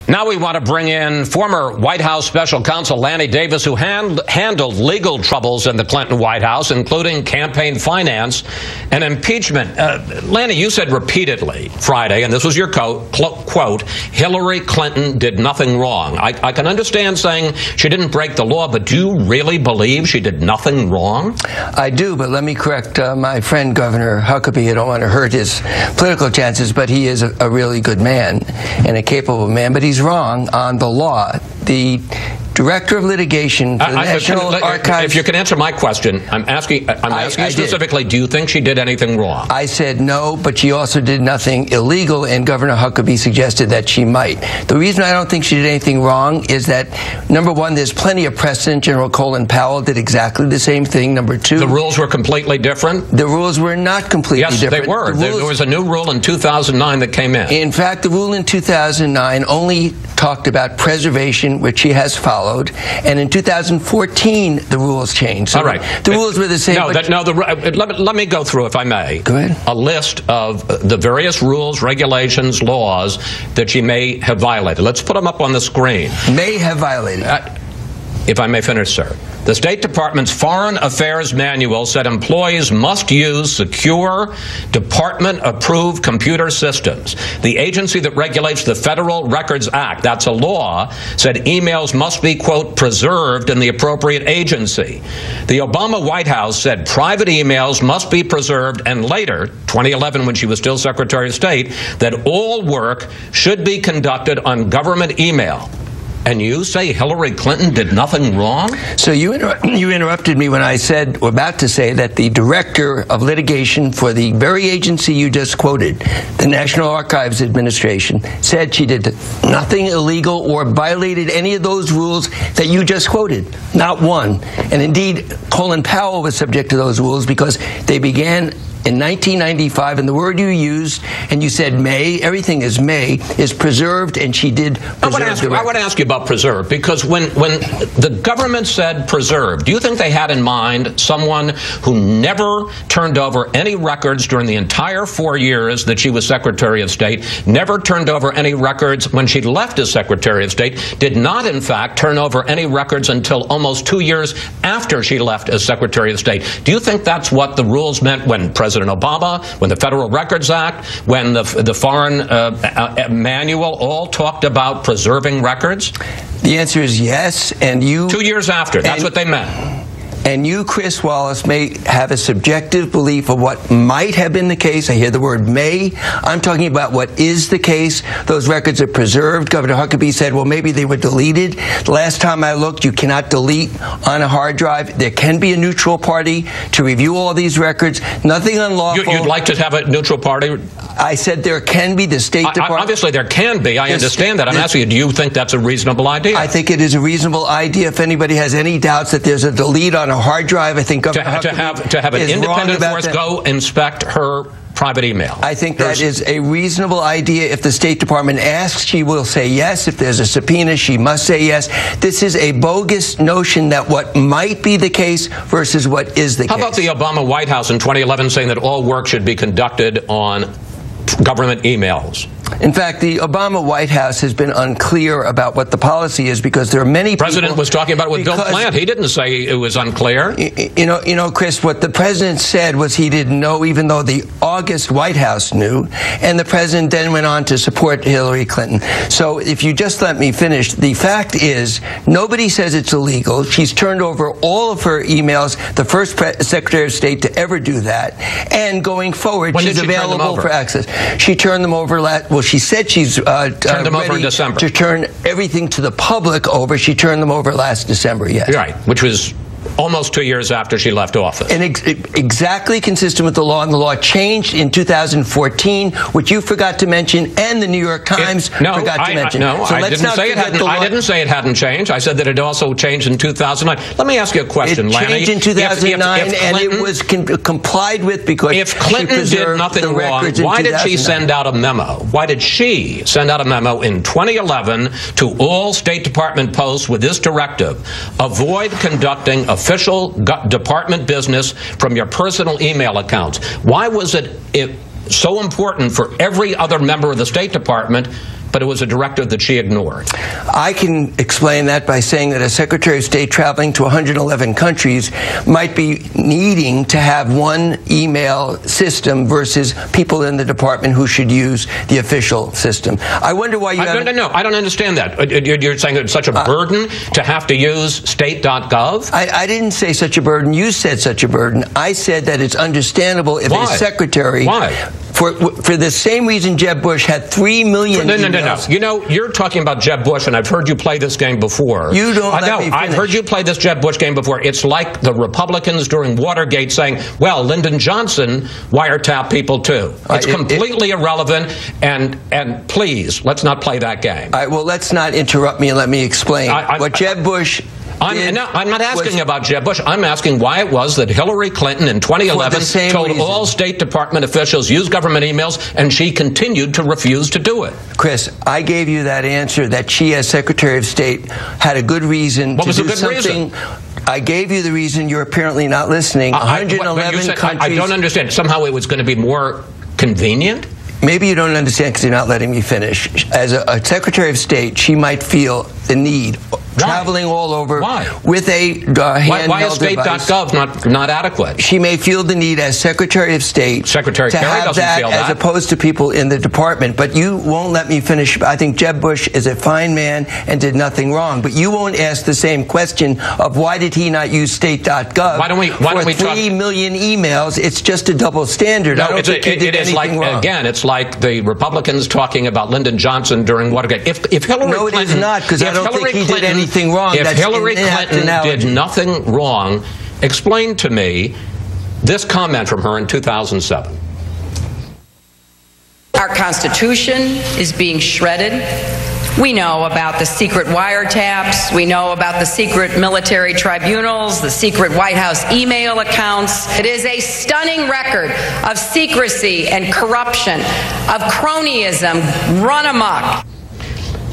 Now we want to bring in former White House Special Counsel Lanny Davis, who handled legal troubles in the Clinton White House, including campaign finance and impeachment. Lanny, you said repeatedly Friday, and this was your quote, Hillary Clinton did nothing wrong. I can understand saying she didn't break the law, but do you really believe she did nothing wrong? I do, but let me correct my friend Governor Huckabee. I don't want to hurt his political chances, but he is a really good man and a capable man, but he's wrong on the law. The Director of Litigation for the National Archives... If you can answer my question, I'm asking you specifically, do you think she did anything wrong? I said no, but she also did nothing illegal, and Governor Huckabee suggested that she might. The reason I don't think she did anything wrong is that, number one, there's plenty of precedent. General Colin Powell did exactly the same thing. Number two... The rules were completely different? The rules were not completely different. Yes, they were. There was a new rule in 2009 that came in. In fact, the rule in 2009 only talked about preservation, which she has followed. And in 2014, the rules changed. So all right. The rules were the same. Let me go through, if I may. Go ahead. A list of the various rules, regulations, laws that she may have violated. Let's put them up on the screen. May have violated. If I may finish, sir. The State Department's Foreign Affairs Manual said employees must use secure, department-approved computer systems. The agency that regulates the Federal Records Act, that's a law, said emails must be, quote, preserved in the appropriate agency. The Obama White House said private emails must be preserved, and later, 2011, when she was still Secretary of State, that all work should be conducted on government email. And you say Hillary Clinton did nothing wrong? So you interrupted me when I said, or about to say, that the Director of Litigation for the very agency you just quoted, the National Archives Administration, said she did nothing illegal or violated any of those rules that you just quoted. Not one. And indeed, Colin Powell was subject to those rules because they began in 1995, and the word you used, and you said may, everything is may, is preserved, and she did preserve I want to ask you about preserved, because when the government said preserved, do you think they had in mind someone who never turned over any records during the entire 4 years that she was Secretary of State, never turned over any records when she left as Secretary of State, did not, in fact, turn over any records until almost 2 years after she left as Secretary of State? Do you think that's what the rules meant when President Obama, when the Federal Records Act, when the Foreign Manual all talked about preserving records? The answer is yes, and you... 2 years after, that's what they meant. And you, Chris Wallace, may have a subjective belief of what might have been the case. I hear the word may. I'm talking about what is the case. Those records are preserved. Governor Huckabee said, well, maybe they were deleted. The last time I looked, you cannot delete on a hard drive. There can be a neutral party to review all these records. Nothing unlawful. You'd like to have a neutral party? I said there can be. The State Department... Obviously, there can be. I understand that. I'm asking you, do you think that's a reasonable idea? I think it is a reasonable idea. If anybody has any doubts that there's a delete on a hard drive, I think to have an independent force go inspect her private email. I think that is a reasonable idea. If the State Department asks, she will say yes. If there's a subpoena, she must say yes. This is a bogus notion that what might be the case versus what is the case. How about the Obama White House in 2011 saying that all work should be conducted on government emails? In fact, the Obama White House has been unclear about what the policy is because there are many people... The president was talking about it with Bill Plant. He didn't say it was unclear. You know, Chris, what the president said was he didn't know, even though the August White House knew, and the president then went on to support Hillary Clinton. So if you just let me finish, the fact is nobody says it's illegal. She's turned over all of her emails, the first Secretary of State to ever do that, and going forward, she's available for access. She turned them over well, she said she's turned them over in December. To turn everything to the public over. She turned them over last December, yes. Right, which was almost 2 years after she left office. And exactly consistent with the law, and the law changed in 2014, which you forgot to mention, and the New York Times forgot to mention. I didn't say it hadn't changed. I said that it also changed in 2009. Let me ask you a question, Lanny. It changed in 2009, and it was complied with because if Clinton did nothing wrong, why did she send out a memo? Why did she send out a memo in 2011 to all State Department posts with this directive? Avoid conducting official department business from your personal email accounts. Why was it so important for every other member of the State Department but it was a directive that she ignored. I can explain that by saying that a Secretary of State traveling to 111 countries might be needing to have one email system versus people in the department who should use the official system. I wonder why you haven't... No, I don't understand that. You're saying it's such a burden to have to use state.gov? I didn't say such a burden. You said such a burden. I said that it's understandable if a secretary... Why? For the same reason Jeb Bush had 3 million emails. No. You know, you're talking about Jeb Bush, and I've heard you play this game before. You don't let me finish. I've heard you play this Jeb Bush game before. It's like the Republicans during Watergate saying, well, Lyndon Johnson wiretapped people too. It's completely irrelevant, and please, let's not play that game. All right, well, let's not interrupt me and let me explain. What Jeb Bush... I'm not asking about Jeb Bush. I'm asking why it was that Hillary Clinton in 2011 told all State Department officials use government emails, and she continued to refuse to do it. Chris, I gave you that answer that she, as Secretary of State, had a good reason to do something. I gave you the reason. You're apparently not listening. 111 countries. I don't understand. Somehow it was going to be more convenient? Maybe you don't understand because you're not letting me finish. As a Secretary of State, she might feel the need traveling all over with a handheld Why is state.gov not adequate? She may feel the need as Secretary of State to have that as opposed to people in the department. But you won't let me finish. I think Jeb Bush is a fine man and did nothing wrong. But you won't ask the same question of why did he not use state.gov for 3 million emails. It's just a double standard. No, I don't think he did anything wrong. Again, it's like the Republicans talking about Lyndon Johnson during Watergate. If Hillary Clinton... No, it is not, because I don't think he did anything wrong. If Hillary Clinton did nothing wrong, explain to me this comment from her in 2007. Our Constitution is being shredded. We know about the secret wiretaps. We know about the secret military tribunals, the secret White House email accounts. It is a stunning record of secrecy and corruption, of cronyism run amok.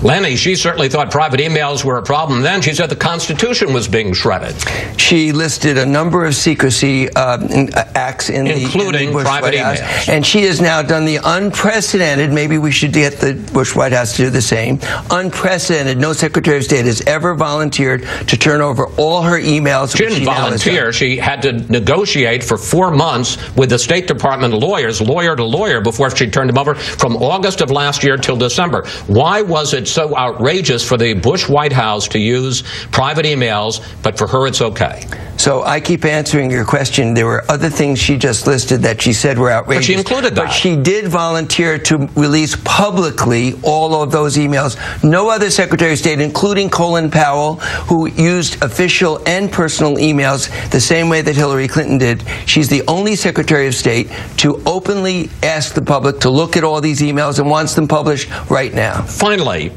Lanny, she certainly thought private emails were a problem then. She said the Constitution was being shredded. She listed a number of secrecy acts including Bush private White emails. House. And she has now done the unprecedented, maybe we should get the Bush White House to do the same, unprecedented. No Secretary of State has ever volunteered to turn over all her emails. She didn't volunteer. She had to negotiate for 4 months with the State Department lawyers, lawyer to lawyer, before she turned them over from August of last year till December. Why was it so outrageous for the Bush White House to use private emails, but for her it's okay? So I keep answering your question. There were other things she just listed that she said were outrageous. But she included that. But she did volunteer to release publicly all of those emails. No other Secretary of State, including Colin Powell, who used official and personal emails the same way that Hillary Clinton did. She's the only Secretary of State to openly ask the public to look at all these emails and wants them published right now. Finally,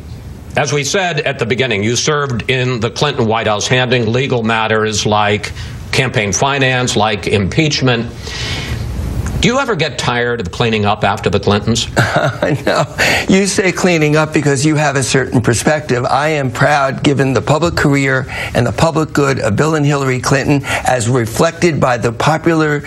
as we said at the beginning, you served in the Clinton White House handling legal matters like campaign finance, like impeachment. Do you ever get tired of cleaning up after the Clintons? No. You say cleaning up because you have a certain perspective. I am proud, given the public career and the public good of Bill and Hillary Clinton, as reflected by the popular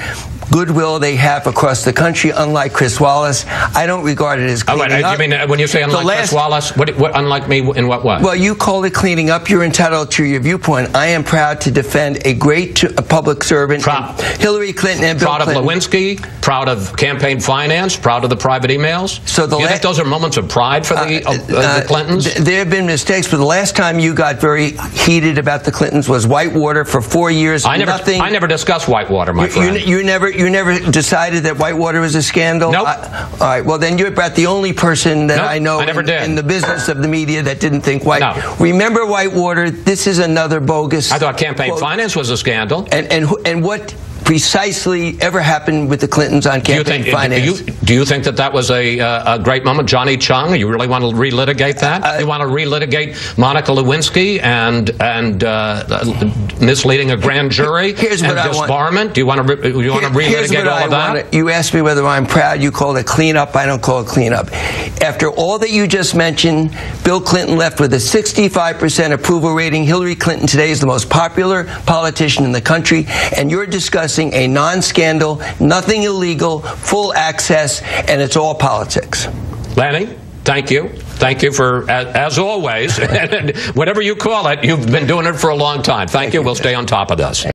goodwill they have across the country, unlike Chris Wallace. I don't regard it as cleaning up. You mean when you say unlike Chris Wallace, what unlike me in what way? Well, you call it cleaning up. You're entitled to your viewpoint. I am proud to defend a great public servant, Hillary Clinton and Bill Clinton. Proud of Lewinsky, proud of campaign finance, proud of the private emails. So you think those are moments of pride for the Clintons? There have been mistakes, but the last time you got very heated about the Clintons was Whitewater for 4 years. I never discussed Whitewater, my friend. You never decided that Whitewater was a scandal? Nope. All right. Well, then you're about the only person that I know in the business of the media that didn't think Remember Whitewater? This is another bogus. I thought campaign finance was a scandal. And what precisely ever happened with the Clintons on campaign finance? Do you think that was a great moment? Johnny Chung, you really want to relitigate that? You want to relitigate Monica Lewinsky and misleading a grand jury and disbarment? Do you want to relitigate all of that? You asked me whether I'm proud. You call it cleanup. I don't call it cleanup. After all that you just mentioned, Bill Clinton left with a 65% approval rating. Hillary Clinton today is the most popular politician in the country, and you're discussing a non-scandal, nothing illegal, full access, and it's all politics. Lanny, Thank you. Thank you for, as always, whatever you call it, you've been doing it for a long time. Thank you. We'll stay on top of this.